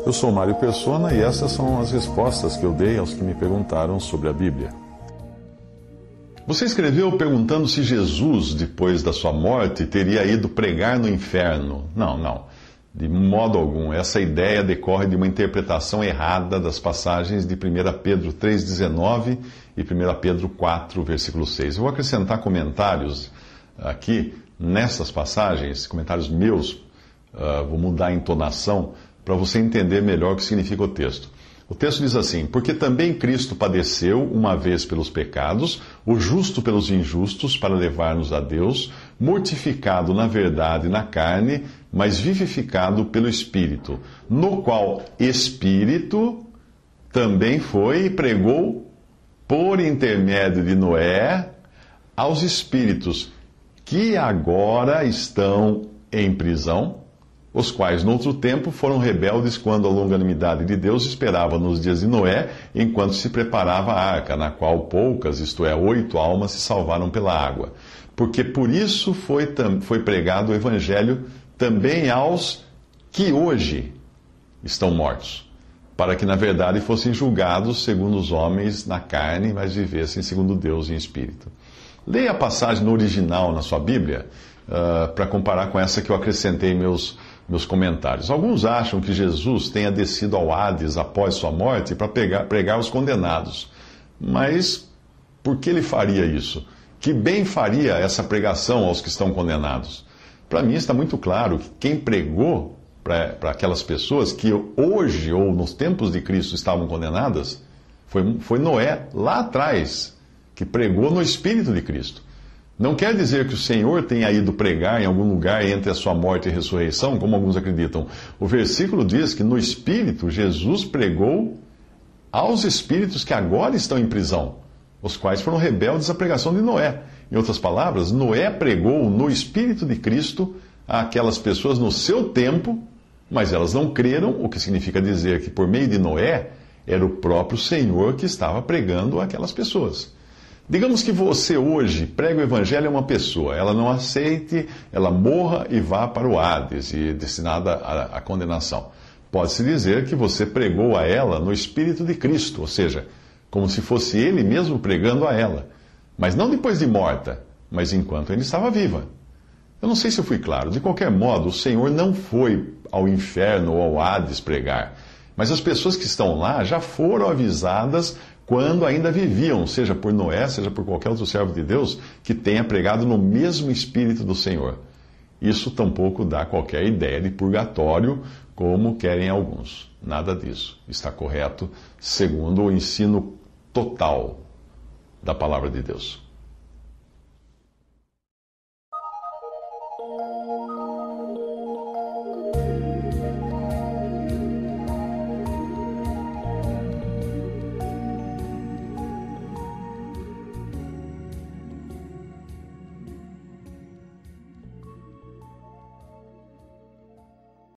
Eu sou Mário Persona e essas são as respostas que eu dei aos que me perguntaram sobre a Bíblia. Você escreveu perguntando se Jesus, depois da sua morte, teria ido pregar no inferno. Não. De modo algum. Essa ideia decorre de uma interpretação errada das passagens de 1 Pedro 3,19 e 1 Pedro 4, versículo 6. Eu vou acrescentar comentários aqui nessas passagens, comentários meus, vou mudar a entonação para você entender melhor o que significa o texto. O texto diz assim: porque também Cristo padeceu uma vez pelos pecados, o justo pelos injustos, para levar-nos a Deus, mortificado na verdade na carne, mas vivificado pelo Espírito, no qual Espírito também foi e pregou por intermédio de Noé aos espíritos que agora estão em prisão, os quais, noutro tempo, foram rebeldes quando a longanimidade de Deus esperava nos dias de Noé, enquanto se preparava a arca, na qual poucas, isto é, 8 almas, se salvaram pela água. Porque por isso foi pregado o Evangelho também aos que hoje estão mortos, para que, na verdade, fossem julgados segundo os homens na carne, mas vivessem segundo Deus em espírito. Leia a passagem no original na sua Bíblia, para comparar com essa que eu acrescentei em meus comentários. Alguns acham que Jesus tenha descido ao Hades após sua morte para pregar os condenados. Mas por que ele faria isso? Que bem faria essa pregação aos que estão condenados? Para mim está muito claro que quem pregou para aquelas pessoas que hoje ou nos tempos de Cristo estavam condenadas foi Noé lá atrás, que pregou no Espírito de Cristo. Não quer dizer que o Senhor tenha ido pregar em algum lugar entre a sua morte e ressurreição, como alguns acreditam. O versículo diz que no Espírito Jesus pregou aos espíritos que agora estão em prisão, os quais foram rebeldes à pregação de Noé. Em outras palavras, Noé pregou no Espírito de Cristo àquelas pessoas no seu tempo, mas elas não creram, o que significa dizer que por meio de Noé era o próprio Senhor que estava pregando àquelas pessoas. Digamos que você hoje prega o Evangelho a uma pessoa, ela não aceite, ela morra e vá para o Hades, e destinada à condenação. Pode-se dizer que você pregou a ela no Espírito de Cristo, ou seja, como se fosse Ele mesmo pregando a ela. Mas não depois de morta, mas enquanto ainda estava viva. Eu não sei se eu fui claro. De qualquer modo, o Senhor não foi ao inferno ou ao Hades pregar. Mas as pessoas que estão lá já foram avisadas quando ainda viviam, seja por Noé, seja por qualquer outro servo de Deus, que tenha pregado no mesmo Espírito do Senhor. Isso tampouco dá qualquer ideia de purgatório, como querem alguns. Nada disso está correto, segundo o ensino total da palavra de Deus.